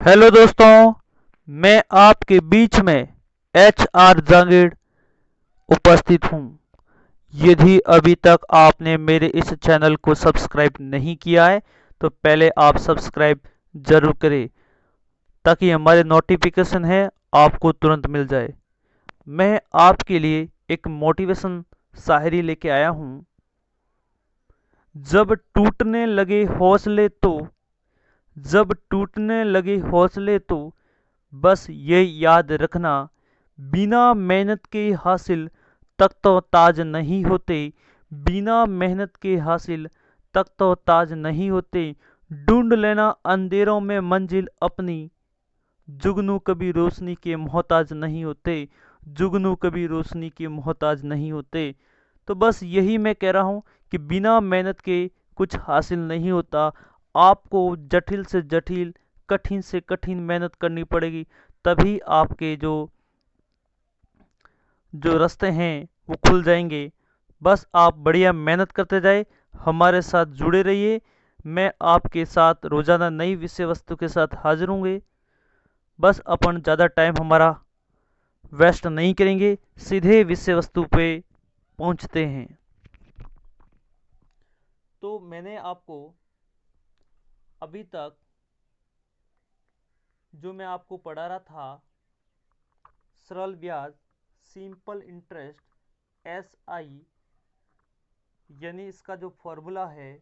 Hello दोस्तों, मैं आपके बीच में एच आर जांगीड़ उपस्थित हूँ। यदि अभी तक आपने मेरे इस चैनल को सब्सक्राइब नहीं किया है तो पहले आप सब्सक्राइब जरूर करें ताकि हमारे नोटिफिकेशन है आपको तुरंत मिल जाए। मैं आपके लिए एक मोटिवेशन शायरी लेके आया हूँ। जब टूटने लगे हौसले तो जब टूटने लगे हौसले तो बस ये याद रखना, बिना मेहनत के हासिल तक तो ताज नहीं होते। बिना मेहनत के हासिल तक तो ताज नहीं होते। ढूंढ लेना अंधेरों में मंजिल अपनी, जुगनू कभी रोशनी के मोहताज नहीं होते। जुगनू कभी रोशनी के मोहताज नहीं होते। तो बस यही मैं कह रहा हूँ कि बिना मेहनत के कुछ हासिल नहीं होता। आपको जटिल से जटिल, कठिन से कठिन मेहनत करनी पड़ेगी, तभी आपके जो जो रास्ते हैं वो खुल जाएंगे। बस आप बढ़िया मेहनत करते जाए, हमारे साथ जुड़े रहिए। मैं आपके साथ रोजाना नई विषय वस्तु के साथ हाजिर होंगे। बस अपन ज़्यादा टाइम हमारा वेस्ट नहीं करेंगे, सीधे विषय वस्तु पे पहुंचते हैं। तो मैंने आपको अभी तक जो मैं आपको पढ़ा रहा था, सरल ब्याज, सिंपल इंटरेस्ट, एस आई, यानी इसका जो फॉर्मूला है,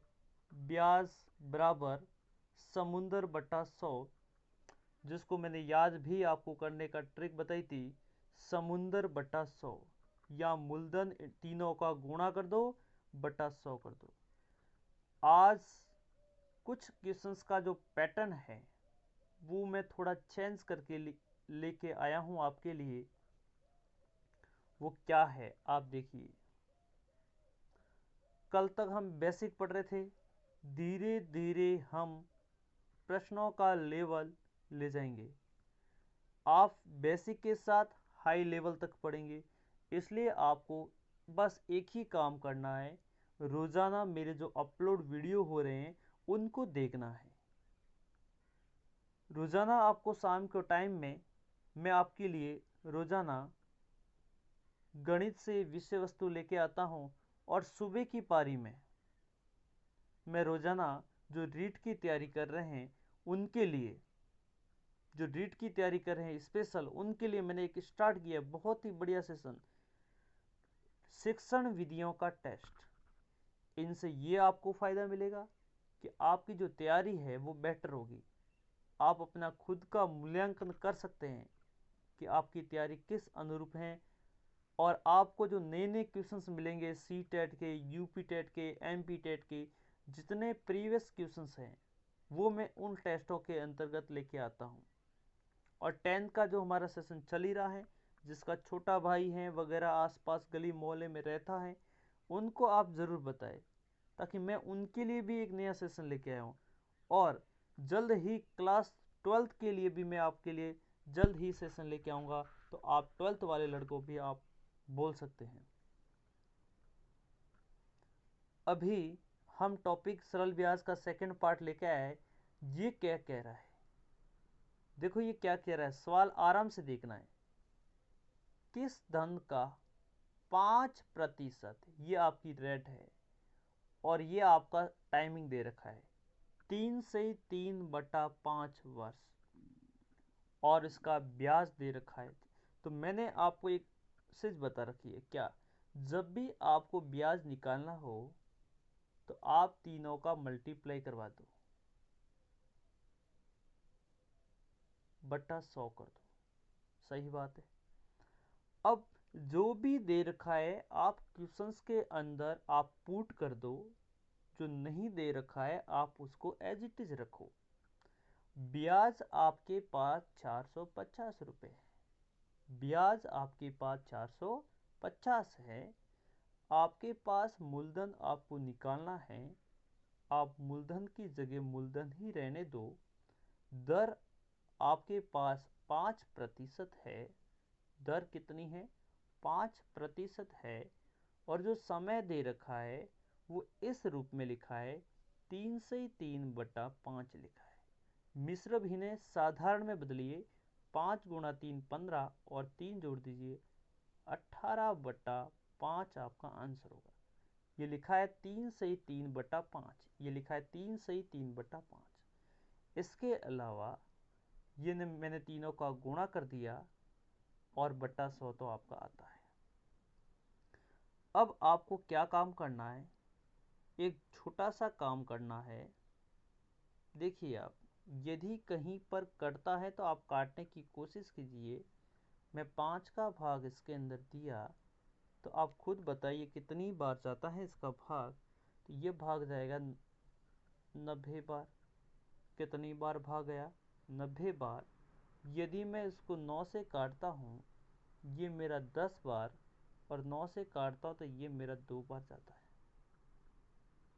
ब्याज बराबर समुंदर बटा 100, जिसको मैंने याद भी आपको करने का ट्रिक बताई थी। समुंदर बटा 100 या मूलधन तीनों का गुणा कर दो बटा 100 कर दो। आज कुछ क्वेश्चंस का जो पैटर्न है वो मैं थोड़ा चेंज करके लेके आया हूं आपके लिए। वो क्या है आप देखिए। कल तक हम बेसिक पढ़ रहे थे, धीरे धीरे हम प्रश्नों का लेवल ले जाएंगे। आप बेसिक के साथ हाई लेवल तक पढ़ेंगे, इसलिए आपको बस एक ही काम करना है, रोज़ाना मेरे जो अपलोड वीडियो हो रहे हैं उनको देखना है। रोज़ाना आपको शाम के टाइम में मैं आपके लिए रोज़ाना गणित से विषय वस्तु लेके आता हूँ, और सुबह की पारी में मैं रोज़ाना जो रीट की तैयारी कर रहे हैं उनके लिए, जो रीट की तैयारी कर रहे हैं स्पेशल, उनके लिए मैंने एक स्टार्ट किया बहुत ही बढ़िया सेशन, शिक्षण विधियों का टेस्ट। इनसे ये आपको फ़ायदा मिलेगा कि आपकी जो तैयारी है वो बेटर होगी। आप अपना खुद का मूल्यांकन कर सकते हैं कि आपकी तैयारी किस अनुरूप है। और आपको जो नए नए क्वेश्चंस मिलेंगे, सी टेट के, यूपी टेट के, एमपी टेट के, जितने प्रीवियस क्वेश्चंस हैं वो मैं उन टेस्टों के अंतर्गत लेके आता हूँ। और 10th का जो हमारा सेशन चल ही रहा है, जिसका छोटा भाई है वगैरह आसपास गली मोहल्ले में रहता है, उनको आप ज़रूर बताएं, ताकि मैं उनके लिए भी एक नया सेशन लेके आया हूँ। और जल्द ही क्लास 12th के लिए भी मैं आपके लिए जल्द ही सेशन लेके आऊँगा, तो आप 12th वाले लड़कों भी आप बोल सकते हैं। अभी हम टॉपिक सरल ब्याज का सेकंड पार्ट लेके आए हैं। ये क्या कह रहा है, देखो ये क्या कह रहा है, सवाल आराम से देखना है। किस धन का 5%, ये आपकी रेट है और ये आपका टाइमिंग दे रखा है 3 से 3/5 वर्ष, और इसका ब्याज दे रखा है। तो मैंने आपको एक चीज बता रखी है, क्या, जब भी आपको ब्याज निकालना हो तो आप तीनों का मल्टीप्लाई करवा दो, बटा 100 कर दो। सही बात है। अब जो भी दे रखा है आप क्वेश्चंस के अंदर आप पुट कर दो, जो नहीं दे रखा है आप उसको एज इट इज रखो। ब्याज आपके पास 450 रुपये है, ब्याज आपके पास 450 है। आपके पास मूलधन आपको निकालना है, आप मूलधन की जगह मूलधन ही रहने दो। दर आपके पास 5% है, दर कितनी है, 5% है। और जो समय दे रखा है वो इस रूप में लिखा है, 3 से 3/5 लिखा है। मिश्र भिन्नें साधारण में बदलिए। 5 गुणा 3 15 और 3 जोड़ दीजिए 18/5 आपका आंसर होगा। ये लिखा है 3 सही 3/5। ये लिखा है 3 सही 3/5। इसके अलावा ये मैंने तीनों का गुणा कर दिया और बट्टा 100 तो आपका आता है। अब आपको क्या काम करना है, एक छोटा सा काम करना है। देखिए आप, यदि कहीं पर कटता है तो आप काटने की कोशिश कीजिए। मैं 5 का भाग इसके अंदर दिया तो आप खुद बताइए कितनी बार जाता है इसका भाग। तो ये भाग जाएगा 90 बार। कितनी बार भाग गया? 90 बार। यदि मैं इसको 9 से काटता हूँ, ये मेरा 10 बार, और 9 से काटता हूँ तो ये मेरा 2 बार जाता है।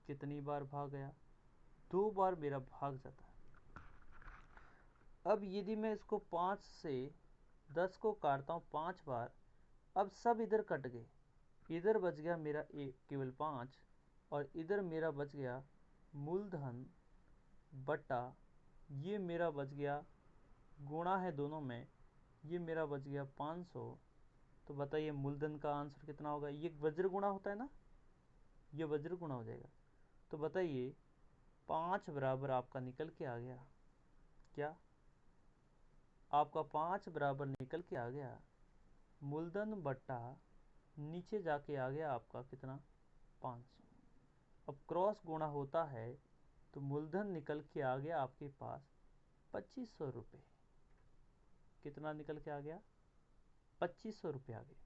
कितनी बार भाग गया? 2 बार मेरा भाग जाता है। अब यदि मैं इसको 5 से 10 को काटता हूँ 5 बार, अब सब इधर कट गए। इधर बच गया मेरा केवल 5, और इधर मेरा बच गया मूलधन बटा, ये मेरा बच गया, गुणा है दोनों में, ये मेरा बच गया 500। तो बताइए मूलधन का आंसर कितना होगा? ये वज्र गुणा होता है ना, ये वज्र गुणा हो जाएगा। तो बताइए 5 बराबर आपका निकल के आ गया। क्या आपका 5 बराबर निकल के आ गया? मूलधन बट्टा नीचे जाके आ गया आपका कितना? 500। अब क्रॉस गुणा होता है तो मूलधन निकल के आ गया आपके पास 2500 रुपये। कितना निकल के आ गया? 2500 रुपये आ गए।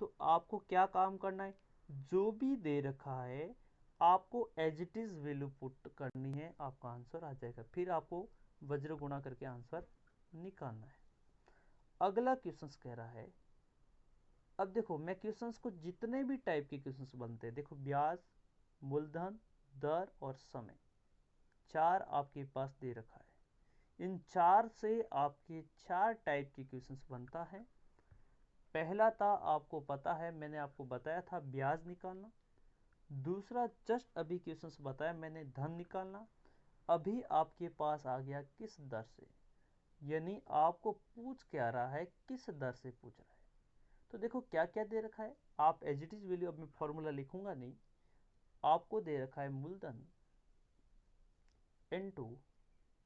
तो आपको क्या काम करना है, जो भी दे रखा है आपको as it is value put करनी है, आपका आंसर आ जाएगा। फिर आपको वज्र गुणा करके आंसर निकालना है। अगला क्वेश्चन कह रहा है, अब देखो मैं क्वेश्चंस को, जितने भी टाइप के क्वेश्चंस बनते हैं, देखो ब्याज, मूलधन, दर और समय, 4 आपके पास दे रखा है। इन 4 से आपके 4 टाइप के क्वेश्चंस बनता है। पहला था, आपको पता है, मैंने आपको बताया था ब्याज निकालना। दूसरा जस्ट अभी क्वेश्चंस बताया मैंने, धन निकालना। अभी आपके पास आ गया किस दर से, यानी आपको पूछ क्या रहा है, किस दर से पूछ रहा है। तो देखो क्या क्या दे रखा है, आप एज इट इज वैल्यू, अब मैं फॉर्मूला लिखूंगा नहीं, आपको दे रखा है मूलधन इनटू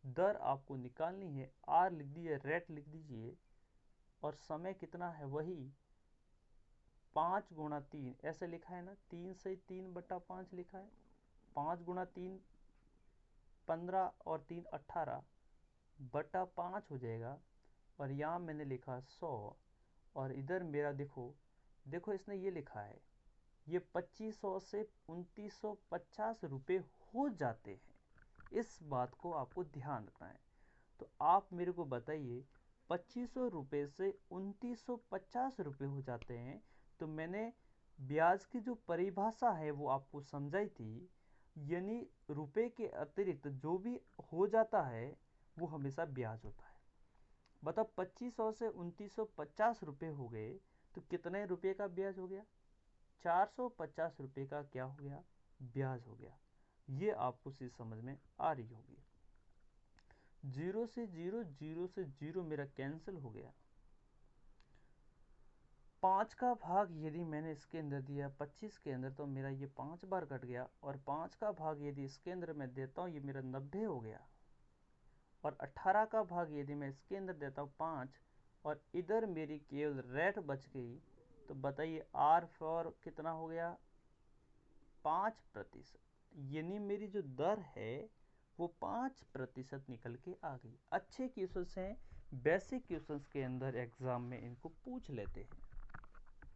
दर आपको निकालनी है, आर लिख दीजिए, रेट लिख दीजिए, और समय कितना है, वही 5 गुणा 3 ऐसे लिखा है ना, 3 से 3/5 लिखा है। 5 गुणा 3 15 और 3 18 बटा 5 हो जाएगा, और यहाँ मैंने लिखा 100, और इधर मेरा देखो, देखो इसने ये लिखा है, ये 2500 से 2950 रुपये हो जाते हैं। इस बात को आपको ध्यान रखना है। तो आप मेरे को बताइए 2500 रुपये से 2950 रुपये हो जाते हैं। तो मैंने ब्याज की जो परिभाषा है वो आपको समझाई थी, यानी रुपए के अतिरिक्त जो भी हो जाता है वो हमेशा ब्याज होता है। बताओ 2500 से 2950 रुपये हो गए तो कितने रुपये का ब्याज हो गया? 450 रुपये का क्या हो गया? ब्याज हो गया। ये आपको चीज समझ में आ रही होगी। 0 से 0, 0 से 0 मेरा कैंसिल हो गया। 5 का भाग यदि मैंने इसके अंदर दिया 25 के अंदर, तो मेरा ये 5 बार कट गया, और 5 का भाग यदि इसके अंदर मैं देता हूँ, ये मेरा 90 हो गया। और 18 का भाग यदि मैं इसके अंदर देता हूँ 5, और इधर मेरी केवल रेट बच गई, तो बताइए आर फॉर कितना हो गया? 5%। यानी मेरी जो दर है वो 5% निकल के आ गई। अच्छे क्वेश्चंस हैं, बेसिक क्वेश्चंस के अंदर एग्जाम में इनको पूछ लेते हैं।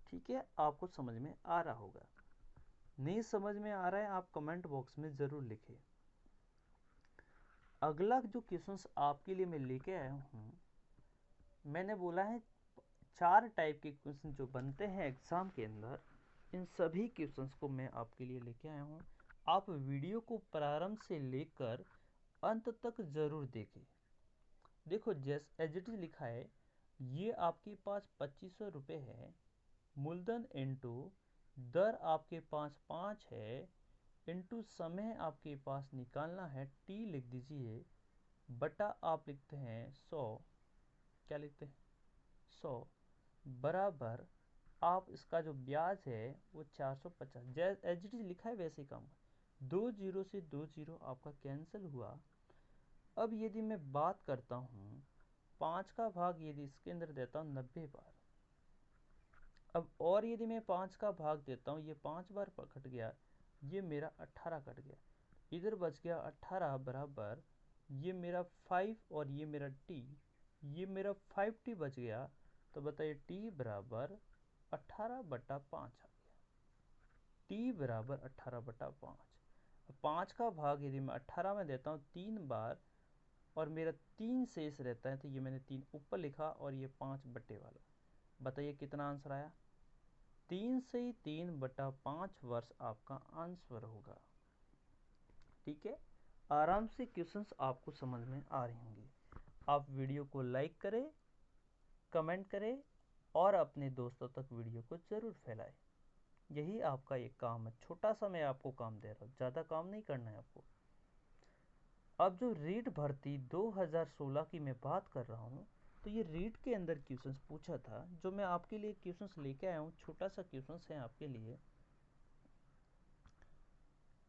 ठीक है, आपको समझ में आ रहा होगा। नहीं समझ में आ रहा है आप कमेंट बॉक्स में जरूर लिखें। अगला जो क्वेश्चंस आपके लिए मैं लेके आया हूँ, मैंने बोला है 4 टाइप के क्वेश्चन जो बनते हैं एग्जाम के अंदर, इन सभी क्वेश्चंस को मैं आपके लिए लेके आया हूँ। आप वीडियो को प्रारंभ से लेकर अंत तक जरूर देखें। देखो जैसे एज इट इज लिखा है, ये आपके पास 2500 रुपये है, मूलधन इनटू दर आपके पास 5 है, इनटू समय आपके पास निकालना है, टी लिख दीजिए, बटा आप लिखते हैं 100, क्या लिखते हैं 100, बराबर आप इसका जो ब्याज है वो 450, जैसे एज इट इज लिखा है वैसे ही काम। 2 जीरो से 2 जीरो आपका कैंसिल हुआ। अब यदि मैं बात करता हूँ 5 का भाग, यदि इसके अंदर देता हूँ 90 बार, अब और यदि मैं 5 का भाग देता हूँ, ये 5 बार कट गया, ये मेरा 18 कट गया, इधर बच गया 18 बराबर ये मेरा 5 और ये मेरा टी, ये मेरा 5t बच गया। तो बताइए t बराबर 18/5 आ गया, t बराबर 18/5। 5 का भाग यदि मैं 18 में देता हूँ 3 बार और मेरा 3 शेष रहता है, तो ये मैंने 3 ऊपर लिखा और ये 5 बटे वाला। बताइए कितना आंसर आया? 3 से 3/5 वर्ष आपका आंसर होगा। ठीक है, आराम से क्वेश्चंस आपको समझ में आ रहे होंगे। आप वीडियो को लाइक करें, कमेंट करें और अपने दोस्तों तक वीडियो को ज़रूर फैलाएं। यही आपका एक काम है, छोटा सा मैं आपको काम दे रहा हूँ, ज़्यादा काम नहीं करना है आपको। अब जो रीट भर्ती 2016 की मैं बात कर रहा हूँ, तो ये रीट के अंदर क्वेश्चंस पूछा था, जो मैं आपके लिए क्वेश्चंस लेके आया हूँ। छोटा सा क्वेश्चंस है आपके लिए।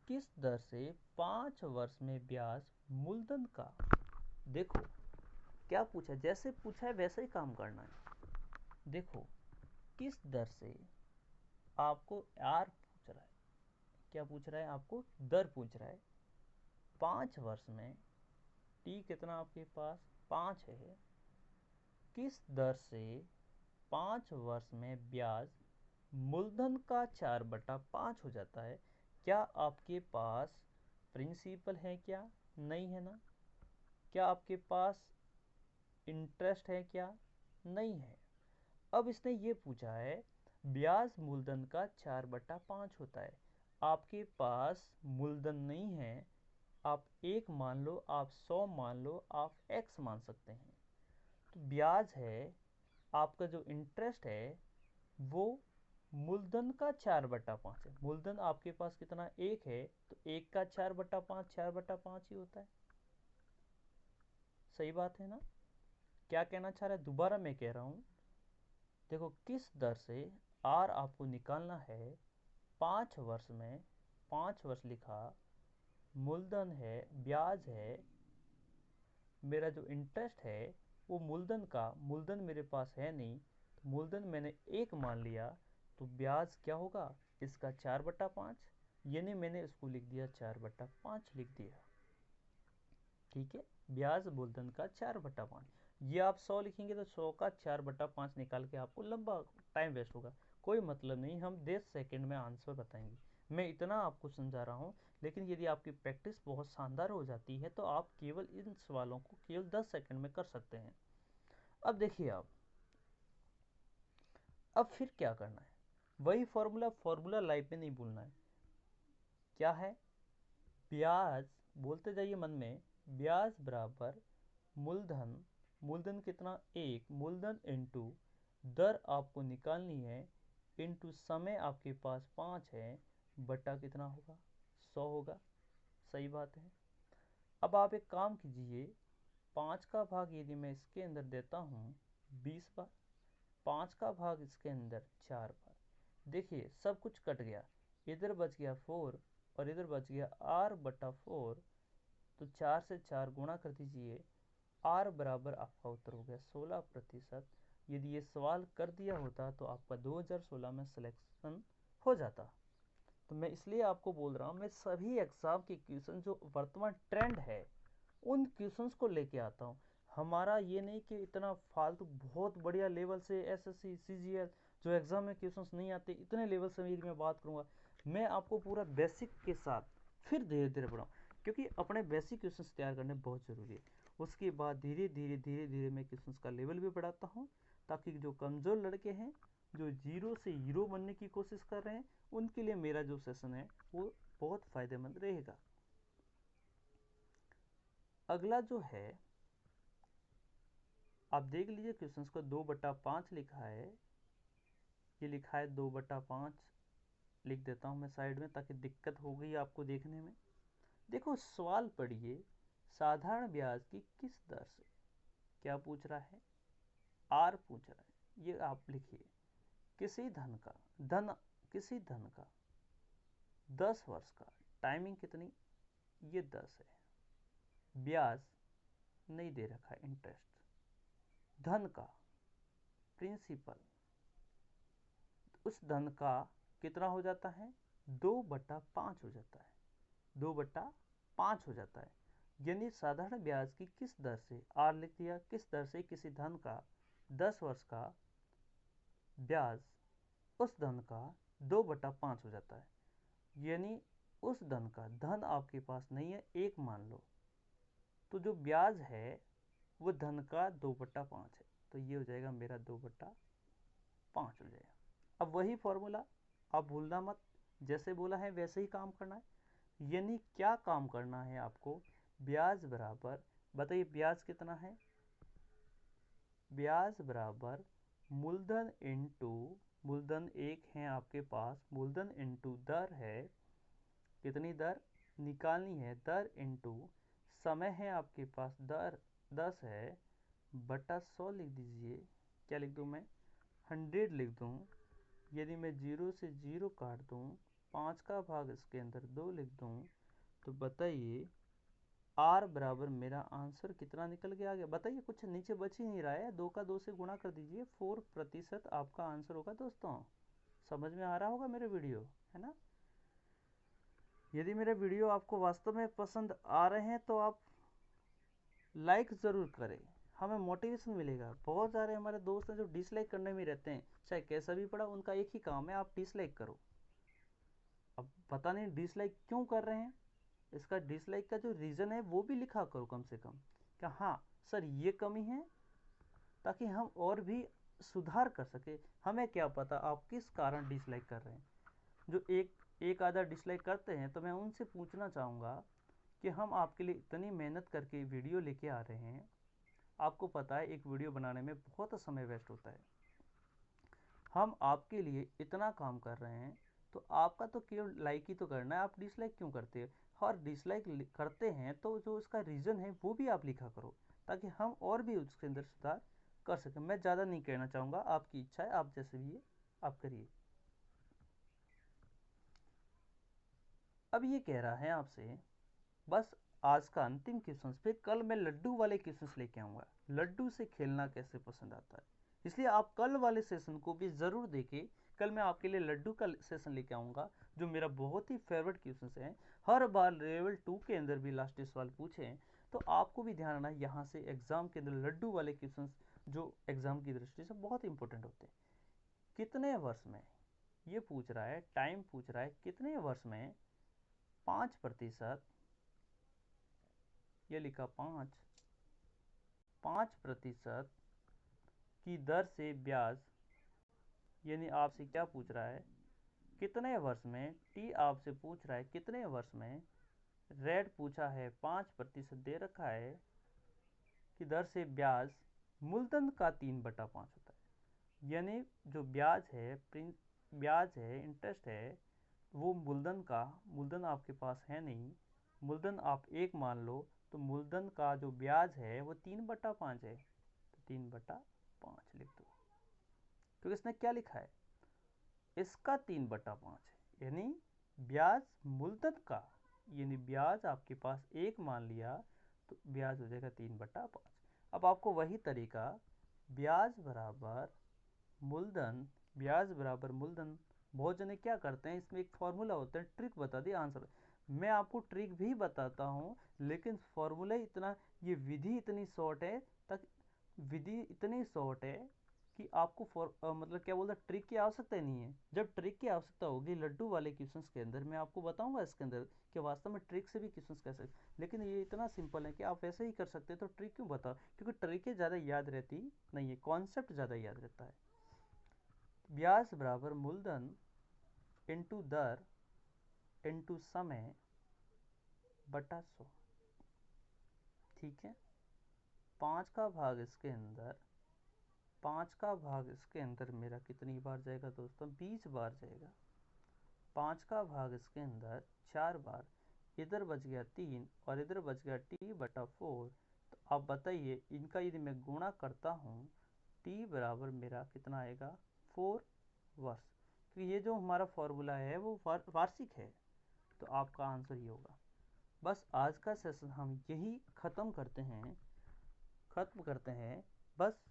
किस दर से 5 वर्ष में ब्याज मूलधन का, देखो क्या पूछा, जैसे पूछा है वैसे ही काम करना है। देखो किस दर से आपको आर पूछ रहा है, क्या पूछ रहा है, आपको दर पूछ रहा है। 5 वर्ष में टी कितना आपके पास 5 है, किस दर से 5 वर्ष में ब्याज मूलधन का 4/5 हो जाता है। क्या आपके पास प्रिंसिपल है? क्या नहीं है ना। क्या आपके पास इंटरेस्ट है? क्या नहीं है। अब इसने ये पूछा है ब्याज मूलधन का 4/5 होता है, आपके पास मूलधन नहीं है। आप 1 मान लो, आप 100 मान लो, आप x मान सकते हैं। तो ब्याज है, आपका जो इंटरेस्ट है वो मूलधन का 4/5 है। मूलधन आपके पास कितना 1 है, तो 1 का 4/5 4/5 ही होता है। सही बात है ना। क्या कहना चाह रहा है, दोबारा मैं कह रहा हूँ। देखो किस दर से आर आपको निकालना है 5 वर्ष में, 5 वर्ष लिखा, मूलधन है, ब्याज है, मेरा जो इंटरेस्ट है वो मूलधन का, मूलधन मेरे पास है नहीं, तो मूलधन मैंने 1 मान लिया, तो ब्याज क्या होगा इसका 4/5, यानी मैंने इसको लिख दिया 4/5 लिख दिया। ठीक है, ब्याज मूलधन का 4/5। ये आप 100 लिखेंगे तो 100 का 4/5 निकाल के आपको लंबा टाइम वेस्ट होगा। कोई मतलब नहीं, हम 10 सेकंड में आंसर बताएंगे। मैं इतना आपको समझा रहा हूँ, लेकिन यदि आपकी प्रैक्टिस बहुत शानदार हो जाती है तो आप केवल इन सवालों को केवल 10 सेकंड में कर सकते हैं। अब देखिए आप, अब फिर क्या करना है, वही फॉर्मूला, फॉर्मूला लाइफ में नहीं भूलना है। क्या है, ब्याज, बोलते जाइए मन में, ब्याज बराबर मूलधन, मूलधन कितना 1, मूलधन इनटू दर आपको निकालनी है, इनटू समय आपके पास 5 है, बटा कितना होगा 100 होगा। सही बात है। अब आप एक काम कीजिए, 5 का भाग यदि मैं इसके अंदर देता हूँ 20 बार, 5 का भाग इसके अंदर 4 बार, देखिए सब कुछ कट गया, इधर बच गया 4 और इधर बच गया r/4, तो 4 से 4 गुणा कर दीजिए, आर बराबर आपका उत्तर हो गया 16%। यदि ये सवाल कर दिया होता तो आपका 2016 में सिलेक्शन हो जाता। तो मैं इसलिए आपको बोल रहा हूँ, मैं सभी एग्जाम के क्वेश्चन जो वर्तमान ट्रेंड है उन क्वेश्चंस को लेके आता हूँ। हमारा ये नहीं कि इतना फालतू बहुत बढ़िया लेवल से एसएससी सीजीएल जो एग्जाम में क्वेश्चंस नहीं आते इतने लेवल से मेरी मैं बात करूँगा। मैं आपको पूरा बेसिक के साथ फिर धीरे धीरे बढ़ाऊँ, क्योंकि अपने बेसिक क्वेश्चंस तैयार करने बहुत ज़रूरी है। उसके बाद धीरे धीरे धीरे धीरे मैं क्वेश्चंस का लेवल भी बढ़ाता हूँ, ताकि जो कमज़ोर लड़के हैं जो जीरो से हीरो बनने की कोशिश कर रहे हैं उनके लिए मेरा जो सेशन है वो बहुत फ़ायदेमंद रहेगा। अगला जो है आप देख लीजिए, क्वेश्चंस को 2/5 लिखा है, ये लिखा है 2/5, लिख देता हूँ मैं साइड में ताकि दिक्कत हो गई आपको देखने में। देखो सवाल पढ़िए, साधारण ब्याज की किस दर से, क्या पूछ रहा है, आर पूछ रहा है। ये आप लिखिए, किसी धन का, किसी धन का 10 वर्ष का, टाइमिंग कितनी, ये 10 है, ब्याज नहीं दे रखा है, इंटरेस्ट, धन का प्रिंसिपल, उस धन का कितना हो जाता है, 2/5 हो जाता है, 2/5 हो जाता है। यानी साधारण ब्याज की किस दर से, आर लिख दिया, किस दर से किसी धन का 10 वर्ष का ब्याज उस धन का 2/5 हो जाता है। यानी उस धन का, धन आपके पास नहीं है एक मान लो, तो जो ब्याज है वो धन का 2/5 है, तो ये हो जाएगा मेरा 2/5 हो जाएगा। अब वही फॉर्मूला आप भूलना मत, जैसे बोला है वैसे ही काम करना है। यानी क्या काम करना है आपको, ब्याज बराबर, बताइए ब्याज कितना है, ब्याज बराबर मूलधन इंटू, मूलधन 1 है आपके पास, मूलधन इंटू दर है, कितनी दर निकालनी है, दर इंटू समय है आपके पास, दर 10 है, बटा 100 लिख दीजिए, क्या लिख दूँ मैं, 100 लिख दूँ। यदि मैं 0 से 0 काट दूँ, 5 का भाग इसके अंदर 2 लिख दूँ, तो बताइए आर बराबर मेरा आंसर कितना निकल के आ गया, बताइए, कुछ नीचे बच ही नहीं रहा है, 2 का 2 से गुणा कर दीजिए, 4% आपका आंसर होगा दोस्तों। समझ में आ रहा होगा मेरे वीडियो, है ना। यदि मेरे वीडियो आपको वास्तव में पसंद आ रहे हैं तो आप लाइक ज़रूर करें, हमें मोटिवेशन मिलेगा। बहुत सारे हमारे दोस्त हैं जो डिसलाइक करने में रहते हैं, चाहे कैसा भी पड़ा, उनका एक ही काम है, आप डिसलाइक करो। अब पता नहीं डिसलाइक क्यों कर रहे हैं, इसका डिसलाइक का जो रीज़न है वो भी लिखा करो कम से कम, क्या हाँ सर ये कमी है, ताकि हम और भी सुधार कर सके। हमें क्या पता आप किस कारण डिसलाइक कर रहे हैं। जो एक आधा डिसलाइक करते हैं, तो मैं उनसे पूछना चाहूँगा कि हम आपके लिए इतनी मेहनत करके वीडियो लेके आ रहे हैं, आपको पता है एक वीडियो बनाने में बहुत समय वेस्ट होता है, हम आपके लिए इतना काम कर रहे हैं, तो आपका तो केवल लाइक ही तो करना है, आप डिसलाइक क्यों करते हैं। और डिसलाइक करते हैं तो जो उसका रीज़न है वो भी आप लिखा करो, ताकि हम और भी उसके अंदर सुधार कर सकें। मैं ज़्यादा नहीं कहना चाहूँगा, आपकी इच्छा है, आप जैसे भी है आप करिए। अब ये कह रहा है आपसे, बस आज का अंतिम क्वेश्चन, फिर कल मैं लड्डू वाले क्वेश्चन लेके आऊँगा, लड्डू से खेलना कैसे पसंद आता है, इसलिए आप कल वाले सेशन को भी ज़रूर देखें। कल मैं आपके लिए लड्डू का सेशन लेके आऊँगा, जो मेरा बहुत ही फेवरेट क्वेश्चन है। हर बार लेवल 2 के अंदर भी लास्ट सवाल पूछे हैं, तो आपको भी ध्यान रखना, यहाँ से एग्ज़ाम के अंदर लड्डू वाले क्वेश्चन जो एग्ज़ाम की दृष्टि से बहुत इंपॉर्टेंट होते हैं। कितने वर्ष में, ये पूछ रहा है, टाइम पूछ रहा है, कितने वर्ष में 5%, ये लिखा 5% की दर से ब्याज, यानी आपसे क्या पूछ रहा है, कितने वर्ष में, टी आपसे पूछ रहा है कितने वर्ष में, रेड पूछा है 5% दे रखा है कि दर से ब्याज मूलधन का 3/5 होता है। यानी जो ब्याज है, ब्याज है, इंटरेस्ट है, वो मूलधन का, मूलधन आपके पास है नहीं, मूलधन आप 1 मान लो, तो मूलधन का जो ब्याज है वो 3/5 है, तो 3/5 लिख दो, क्योंकि इसने क्या लिखा है, इसका 3/5 है, यानी ब्याज मूलधन का, यानी ब्याज आपके पास 1 मान लिया, तो ब्याज हो जाएगा 3/5। अब आपको वही तरीका, ब्याज बराबर मूलधन, ब्याज बराबर मूलधन, बहुत जने क्या करते हैं, इसमें एक फॉर्मूला होता है, ट्रिक बता दी आंसर। मैं आपको ट्रिक भी बताता हूँ, लेकिन फॉर्मूला इतना, ये विधि इतनी शॉर्ट है, तक विधि इतनी शॉर्ट है कि आपको मतलब क्या बोलते हैं, ट्रिक की आवश्यकता ही नहीं है। जब ट्रिक की आवश्यकता होगी लड्डू वाले क्वेश्चंस के अंदर, मैं आपको बताऊंगा इसके अंदर कि वास्तव में ट्रिक से भी क्वेश्चंस कैसे, लेकिन ये इतना सिंपल है कि आप वैसे ही कर सकते हैं, तो ट्रिक क्यों बताओ, क्योंकि ट्रिकें ज़्यादा याद रहती नहीं है, कॉन्सेप्ट ज़्यादा याद रहता है। ब्याज बराबर मूलधन इंटू दर इंटू समय बटा 100, ठीक है। 5 का भाग इसके अंदर, 5 का भाग इसके अंदर मेरा कितनी बार जाएगा दोस्तों, 20 बार जाएगा। 5 का भाग इसके अंदर 4 बार, इधर बच गया 3 और इधर बच गया t/4। तो आप बताइए इनका यदि मैं गुणा करता हूँ t बराबर मेरा कितना आएगा 4 वर्ष। तो ये जो हमारा फॉर्मूला है वो वार्षिक है, तो आपका आंसर ये होगा। बस आज का सेशन हम यही ख़त्म करते हैं। बस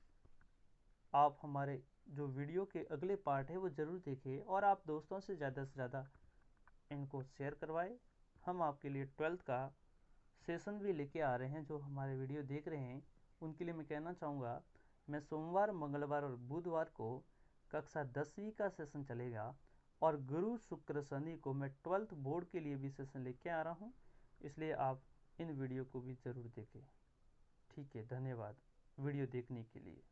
आप हमारे जो वीडियो के अगले पार्ट है वो ज़रूर देखें और आप दोस्तों से ज़्यादा इनको शेयर करवाएं। हम आपके लिए 12th का सेशन भी लेके आ रहे हैं। जो हमारे वीडियो देख रहे हैं उनके लिए मैं कहना चाहूँगा, मैं सोमवार, मंगलवार और बुधवार को कक्षा 10वीं का सेशन चलेगा और गुरु, शुक्र, शनि को मैं 12th बोर्ड के लिए भी सेशन लेके आ रहा हूँ। इसलिए आप इन वीडियो को भी ज़रूर देखें। ठीक है, धन्यवाद वीडियो देखने के लिए।